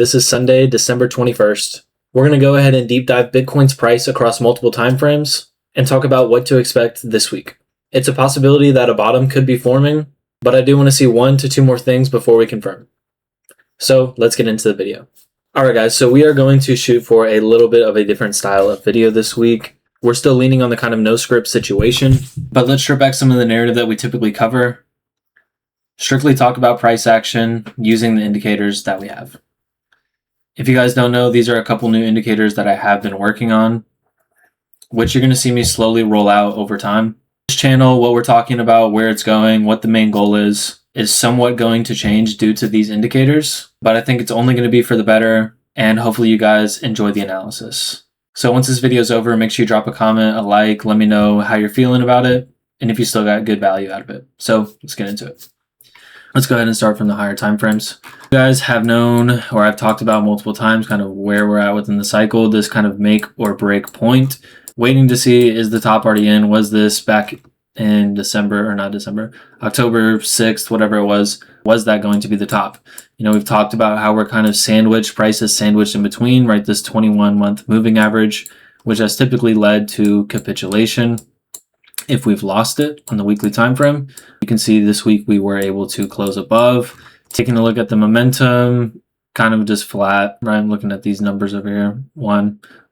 This is Sunday, December 21st. We're going to go ahead and deep dive Bitcoin's price across multiple timeframes and talk about what to expect this week. It's a possibility that a bottom could be forming, but I do want to see 1 to 2 more things before we confirm. So let's get into the video. Alright guys, so we are going to shoot for a little bit of a different style of video this week. We're still leaning on the kind of no script situation, but let's strip back some of the narrative that we typically cover. Strictly talk about price action using the indicators that we have. If you guys don't know, these are a couple new indicators that I have been working on, which you're going to see me slowly roll out over time. This channel, what we're talking about, where it's going, what the main goal is somewhat going to change due to these indicators, but I think it's only going to be for the better, and hopefully you guys enjoy the analysis. So once this video is over, make sure you drop a comment, a like, let me know how you're feeling about it, and if you still got good value out of it. So let's get into it. Let's go ahead and start from the higher time frames. You guys have known, or I've talked about multiple times, kind of where we're at within the cycle, this kind of make or break point. Waiting to see, is the top already in? Was this back in October 6th, whatever it was that going to be the top? You know, we've talked about how we're kind of sandwiched, prices sandwiched in between, right? This 21-month moving average, which has typically led to capitulation if we've lost it on the weekly time frame. You can see this week we were able to close above. Taking a look at the momentum, kind of just flat, right? I'm looking at these numbers over here,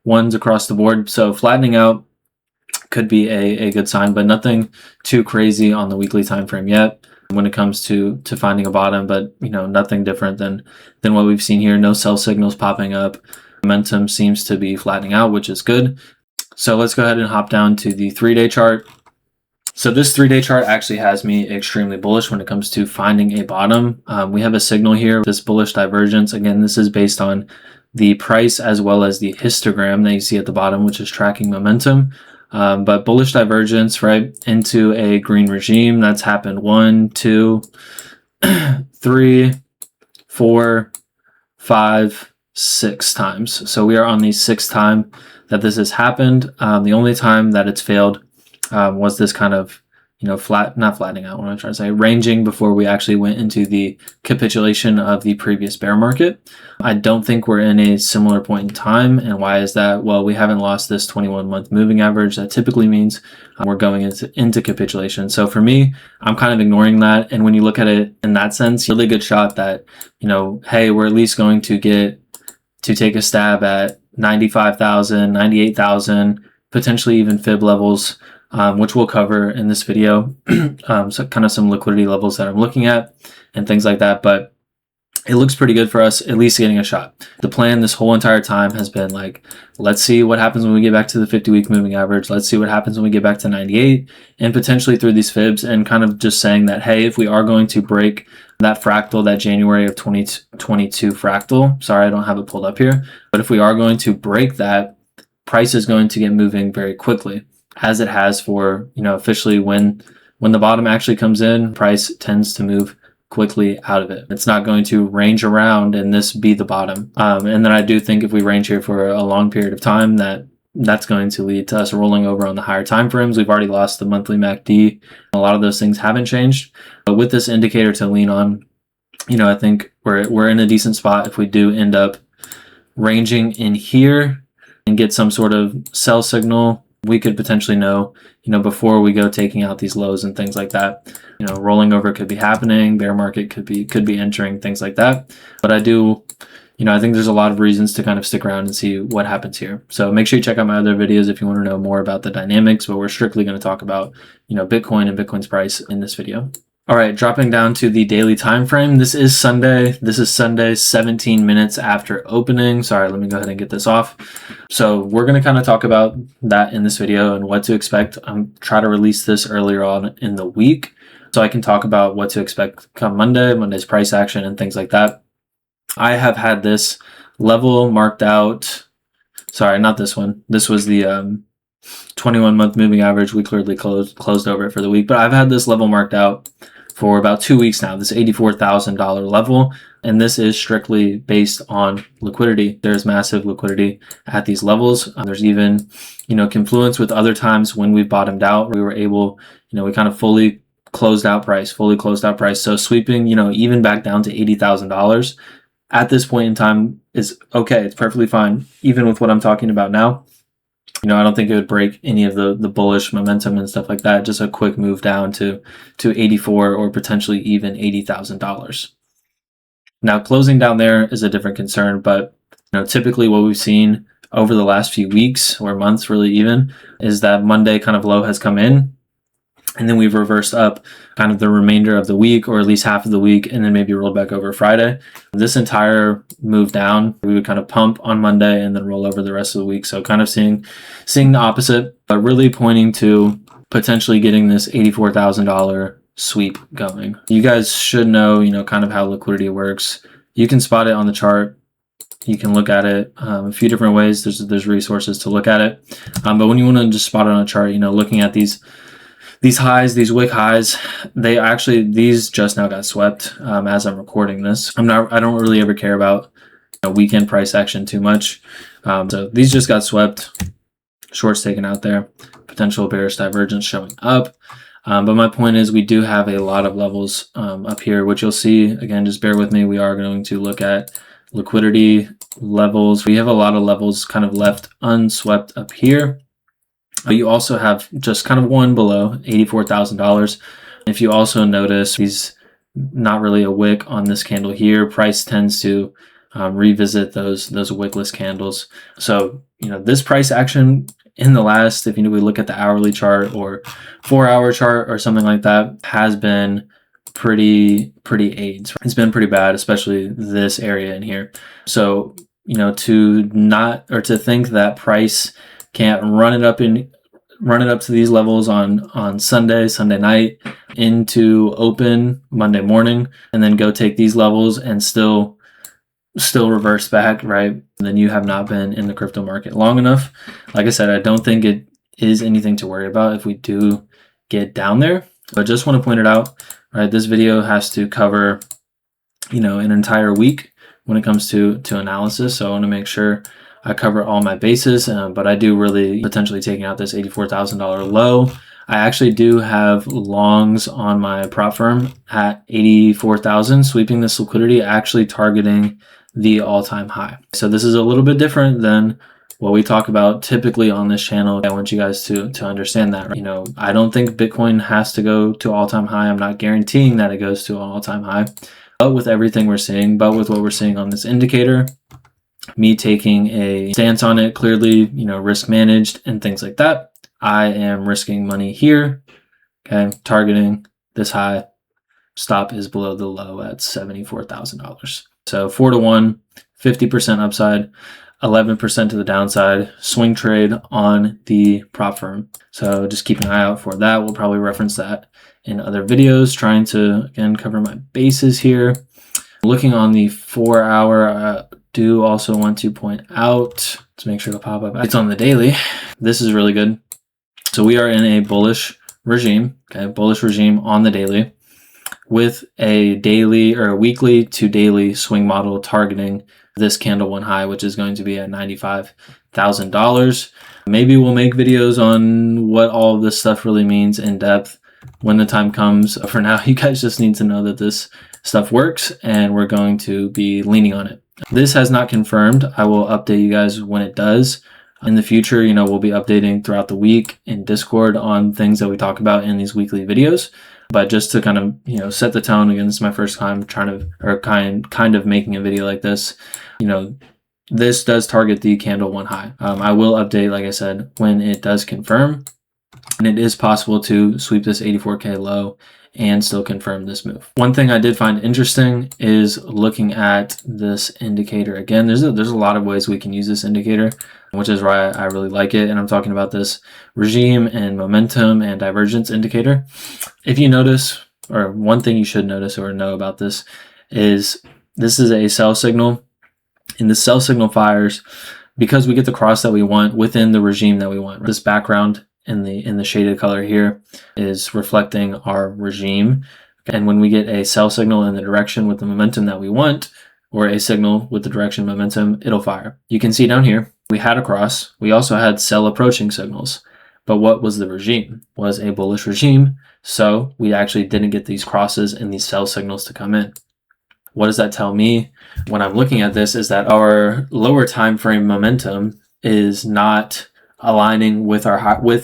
ones across the board. So flattening out could be a good sign, but nothing too crazy on the weekly time frame yet when it comes to finding a bottom. But you know, nothing different than what we've seen here. No sell signals popping up. Momentum seems to be flattening out, which is good. So let's go ahead and hop down to the 3-day chart. So this 3-day chart actually has me extremely bullish when it comes to finding a bottom. We have a signal here, this bullish divergence. Again, this is based on the price as well as the histogram that you see at the bottom, which is tracking momentum. But bullish divergence, right, into a green regime. That's happened 1, 2, 3, 4, 5, 6 times. So we are on the 6th time that this has happened. The only time that it's failed was this kind of, you know, not flattening out, what I'm trying to say, ranging before we actually went into the capitulation of the previous bear market. I don't think we're in a similar point in time. And why is that? Well, we haven't lost this 21-month moving average. That typically means we're going into capitulation. So for me, I'm kind of ignoring that. And when you look at it in that sense, really good shot that, you know, hey, we're at least going to get to take a stab at 95,000, 98,000, potentially even fib levels, which we'll cover in this video. So kind of some liquidity levels that I'm looking at and things like that. But it looks pretty good for us, at least getting a shot. The plan this whole entire time has been like, let's see what happens when we get back to the 50-week moving average. Let's see what happens when we get back to 98 and potentially through these fibs, and kind of just saying that, hey, if we are going to break that fractal, that January of 2022 fractal, sorry, I don't have it pulled up here, but if we are going to break that, price is going to get moving very quickly, as it has for, you know, officially when the bottom actually comes in, price tends to move quickly out of it. It's not going to range around and this be the bottom. And then I do think if we range here for a long period of time, that's going to lead to us rolling over on the higher time frames. We've already lost the monthly MACD. A lot of those things haven't changed. But with this indicator to lean on, you know, I think we're in a decent spot if we do end up ranging in here and get some sort of sell signal. We could potentially know, you know, before we go taking out these lows and things like that. You know, rolling over could be happening, bear market could be entering, things like that. But I do, you know, I think there's a lot of reasons to kind of stick around and see what happens here. So make sure you check out my other videos if you want to know more about the dynamics, but we're strictly going to talk about, you know, Bitcoin and Bitcoin's price in this video. All right, dropping down to the daily time frame. This is Sunday. 17 minutes after opening. Sorry, let me go ahead and get this off. So we're going to kind of talk about that in this video and what to expect. I'm trying to release this earlier on in the week so I can talk about what to expect come Monday's price action and things like that. I have had this level marked out. Sorry, not this one. This was the 21-month moving average. We clearly closed over it for the week, but I've had this level marked out for about 2 weeks now, this $84,000 level. And this is strictly based on liquidity. There's massive liquidity at these levels. There's even, you know, confluence with other times when we've bottomed out. We were able, you know, we kind of fully closed out price. So sweeping, you know, even back down to $80,000 at this point in time is okay. It's perfectly fine, even with what I'm talking about now. I don't think it would break any of the bullish momentum and stuff like that. Just a quick move down to 84 or potentially even $80,000. Now, closing down there is a different concern, but typically what we've seen over the last few weeks or months, really even, is that Monday kind of low has come in, and then we've reversed up kind of the remainder of the week, or at least half of the week, and then maybe rolled back over Friday. This entire move down, we would kind of pump on Monday and then roll over the rest of the week. So kind of seeing the opposite, but really pointing to potentially getting this $84,000 sweep going. You guys should know, kind of how liquidity works. You can spot it on the chart. You can look at it a few different ways. There's resources to look at it. But when you want to just spot it on a chart, looking at these highs, these wick highs, these just now got swept as I'm recording this. I don't really ever care about weekend price action too much. So these just got swept, shorts taken out there, potential bearish divergence showing up. But my point is we do have a lot of levels up here, which you'll see. Again, just bear with me. We are going to look at liquidity levels. We have a lot of levels kind of left unswept up here. But you also have just kind of one below, $84,000. If you also notice, he's not really a wick on this candle here. Price tends to revisit those wickless candles. So, this price action in the last, if we look at the hourly chart or 4-hour chart or something like that, has been pretty AIDS. It's been pretty bad, especially this area in here. So, to think that price can't run it up to these levels on Sunday night into open Monday morning, and then go take these levels and still reverse back, right? Then you have not been in the crypto market long enough. Like I said, I don't think it is anything to worry about if we do get down there, but just want to point it out, right? This video has to cover, an entire week when it comes to analysis. So I want to make sure I cover all my bases, but I do really potentially taking out this $84,000 low. I actually do have longs on my prop firm at 84,000, sweeping this liquidity, actually targeting the all-time high. So this is a little bit different than what we talk about typically on this channel. I want you guys to understand that. I don't think Bitcoin has to go to all-time high. I'm not guaranteeing that it goes to an all-time high, but with everything we're seeing, but with what we're seeing on this indicator, me taking a stance on it, clearly, risk managed and things like that, I am risking money here, okay, targeting this high. Stop is below the low at $74,000. So 4-to-1, 50% upside, 11% to the downside, swing trade on the prop firm. So just keep an eye out for that. We'll probably reference that in other videos, trying to, again, cover my bases here. Looking on the 4-hour, do also want to point out, let's make sure to pop up, it's on the daily. This is really good. So we are in a bullish regime, okay, bullish regime on the daily, with a daily or a weekly to daily swing model targeting this candle one high, which is going to be at $95,000. Maybe we'll make videos on what all of this stuff really means in depth when the time comes. For now, you guys just need to know that this stuff works and we're going to be leaning on it. This has not confirmed. I will update you guys when it does. In the future, we'll be updating throughout the week in Discord on things that we talk about in these weekly videos. But just to kind of, set the tone, again, this is my first time kind of making a video like this. This does target the candle one high. I will update, like I said, when it does confirm. And it is possible to sweep this 84K low and still confirm this move. One thing I did find interesting is looking at this indicator. Again, there's a lot of ways we can use this indicator, which is why I really like it. And I'm talking about this regime and momentum and divergence indicator. If you notice, or one thing you should notice or know about this is a sell signal, and the sell signal fires because we get the cross that we want within the regime that we want. This background in the shaded color here is reflecting our regime. And when we get a sell signal in the direction with the momentum that we want, or a signal with the direction momentum, it'll fire. You can see down here, we had a cross. We also had sell approaching signals. But what was the regime? Was a bullish regime. So we actually didn't get these crosses and these sell signals to come in. What does that tell me when I'm looking at this is that our lower time frame momentum is not aligning with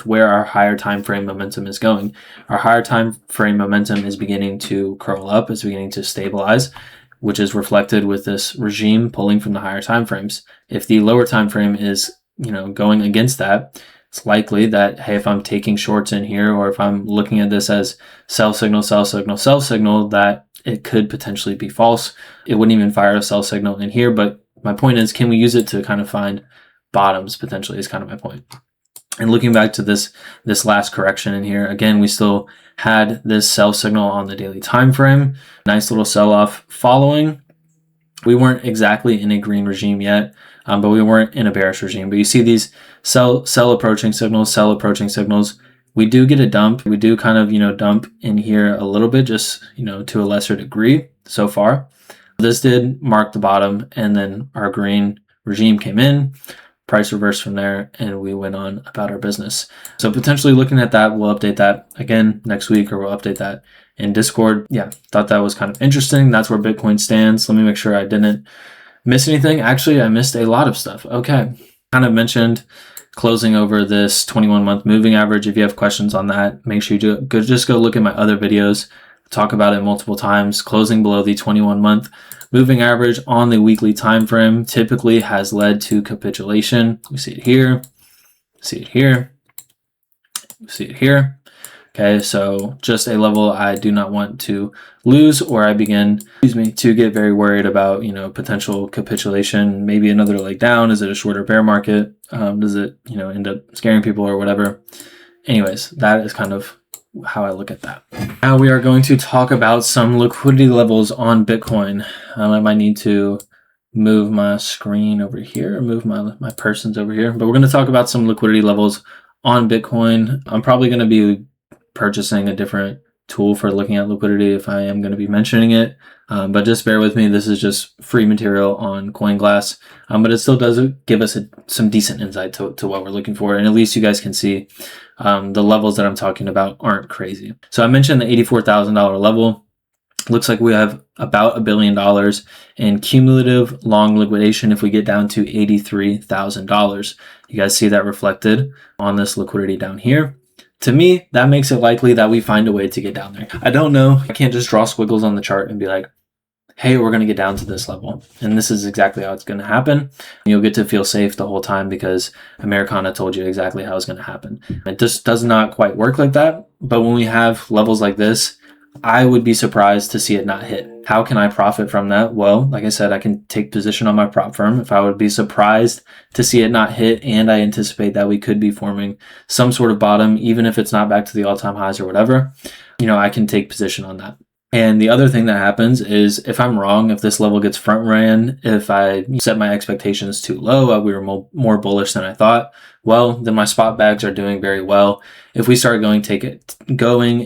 where our higher time frame momentum is going. Our higher time frame momentum is beginning to curl up, is beginning to stabilize, which is reflected with this regime pulling from the higher time frames. If the lower time frame is, going against that, it's likely that, hey, if I'm taking shorts in here, or if I'm looking at this as sell signal, sell signal, sell signal, that it could potentially be false. It wouldn't even fire a sell signal in here. But my point is, can we use it to kind of find bottoms potentially, is kind of my point. And looking back to this last correction in here, again, we still had this sell signal on the daily time frame. Nice little sell-off following. We weren't exactly in a green regime yet, but we weren't in a bearish regime. But you see these sell approaching signals. We do get a dump. We do kind of, dump in here a little bit, just, to a lesser degree so far. This did mark the bottom, and then our green regime came in, price reversed from there, and we went on about our business. So potentially looking at that, we'll update that again next week, or we'll update that in Discord. Yeah, thought that was kind of interesting. That's where Bitcoin stands. Let me make sure I didn't miss anything. Actually, I missed a lot of stuff. Okay. Kind of mentioned closing over this 21-month moving average. If you have questions on that, make sure you just go look at my other videos. Talk about it multiple times. Closing below the 21-month moving average on the weekly time frame typically has led to capitulation. We see it here, see it here, see it here. Okay, so just a level I do not want to lose, or I begin, to get very worried about, potential capitulation, maybe another leg down. Is it a shorter bear market? Does it, end up scaring people or whatever? Anyways, that is kind of how I look at that. Now we are going to talk about some liquidity levels on Bitcoin. I might need to move my screen over here, or move my persons over here, but we're going to talk about some liquidity levels on Bitcoin. I'm probably going to be purchasing a different tool for looking at liquidity if I am going to be mentioning it, but just bear with me. This is just free material on CoinGlass, but it still does give us some decent insight to what we're looking for, and at least you guys can see the levels that I'm talking about aren't crazy. So I mentioned the $84,000 level. Looks like we have about $1 billion in cumulative long liquidation if we get down to $83,000. You guys see that reflected on this liquidity down here. To me, that makes it likely that we find a way to get down there. I don't know. I can't just draw squiggles on the chart and be like, hey, we're going to get down to this level. And this is exactly how it's going to happen. You'll get to feel safe the whole time because Americana told you exactly how it's going to happen. It just does not quite work like that. But when we have levels like this, I would be surprised to see it not hit. How can I profit from that? Well, like I said, I can take position on my prop firm. If I would be surprised to see it not hit, and I anticipate that we could be forming some sort of bottom, even if it's not back to the all-time highs or whatever, I can take position on that. And the other thing that happens is if I'm wrong, if this level gets front ran, if I set my expectations too low, we were more bullish than I thought, well, then my spot bags are doing very well if we start going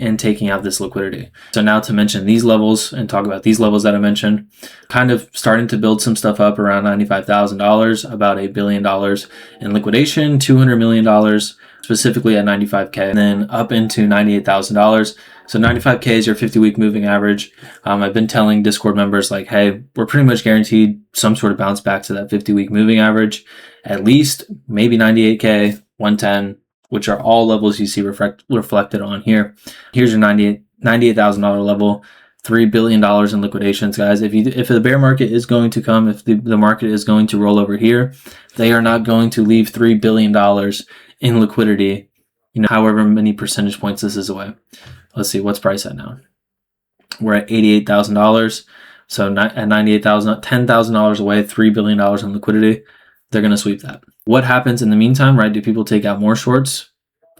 and taking out this liquidity. So now to mention these levels and talk about these levels that I mentioned, kind of starting to build some stuff up around $95,000, about $1 billion in liquidation, $200 million specifically at 95K, and then up into $98,000. So 95K is your 50-week moving average. I've been telling Discord members like, hey, we're pretty much guaranteed some sort of bounce back to that 50-week moving average, at least maybe 98K, 110, which are all levels you see reflected on here. Here's your $98,000 level, $3 billion in liquidations, guys. If the bear market is going to come, if the market is going to roll over here, they are not going to leave $3 billion in liquidity, however many percentage points this is away. Let's see, what's price at now? We're at $88,000. So at $98,000, $10,000 away, $3 billion in liquidity. They're going to sweep that. What happens in the meantime, right? Do people take out more shorts?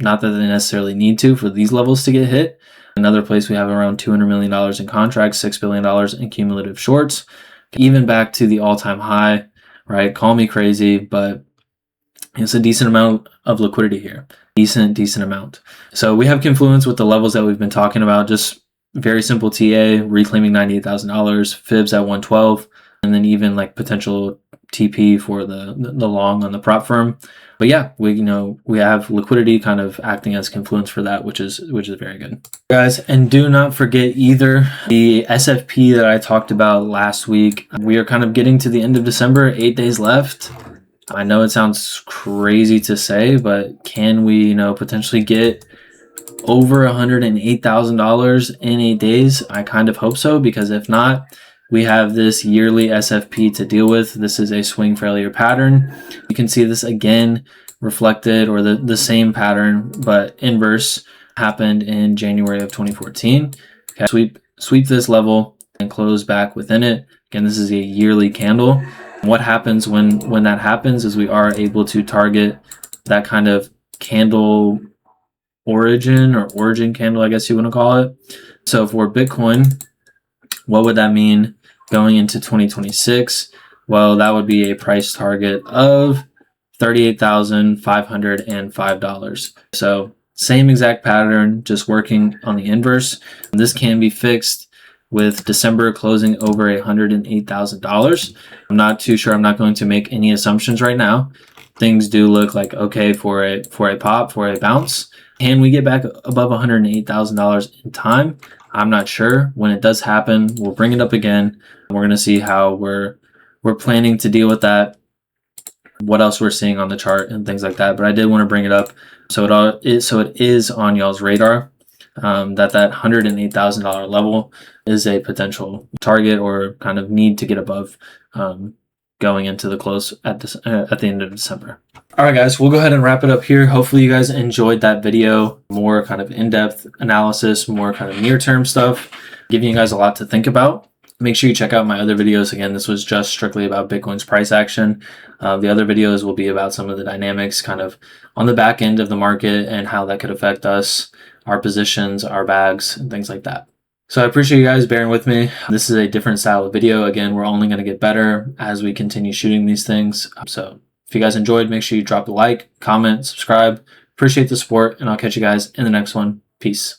Not that they necessarily need to for these levels to get hit. Another place we have around $200 million in contracts, $6 billion in cumulative shorts, even back to the all-time high, right? Call me crazy, but it's a decent amount of liquidity here. Decent amount. So we have confluence with the levels that we've been talking about. Just very simple TA, reclaiming $98,000, fibs at 112, and then even like potential TP for the long on the prop firm. But yeah, we have liquidity kind of acting as confluence for that, which is very good, guys. And do not forget either the SFP that I talked about last week. We are kind of getting to the end of December, 8 days left. I know it sounds crazy to say, but can we potentially get over $108,000 in 8 days? I kind of hope so, because if not, we have this yearly SFP to deal with. This is a swing failure pattern. You can see this again reflected, or the same pattern but inverse, happened in January of 2014. Okay, sweep this level and close back within it. Again, this is a yearly candle. What happens when that happens is we are able to target that kind of candle origin, or origin candle, I guess you want to call it. So for Bitcoin, what would that mean going into 2026? Well, that would be a price target of $38,505. So same exact pattern, just working on the inverse. And this can be fixed with December closing over $108,000. I'm not too sure. I'm not going to make any assumptions right now. Things do look like okay for a pop, for a bounce. Can we get back above $108,000 in time? I'm not sure. When it does happen, we'll bring it up again. We're going to see how we're planning to deal with that, what else we're seeing on the chart and things like that. But I did want to bring it up so it is on y'all's radar, that $108,000 level is a potential target, or kind of need to get above, going into the close at the end of December. All right, guys, we'll go ahead and wrap it up here. Hopefully you guys enjoyed that video. More kind of in-depth analysis, more kind of near-term stuff, giving you guys a lot to think about. Make sure you check out my other videos. Again, this was just strictly about Bitcoin's price action. The other videos will be about some of the dynamics kind of on the back end of the market and how that could affect us, our positions, our bags, and things like that. So I appreciate you guys bearing with me. This is a different style of video. Again, we're only going to get better as we continue shooting these things. So if you guys enjoyed, make sure you drop a like, comment, subscribe. Appreciate the support, and I'll catch you guys in the next one. Peace.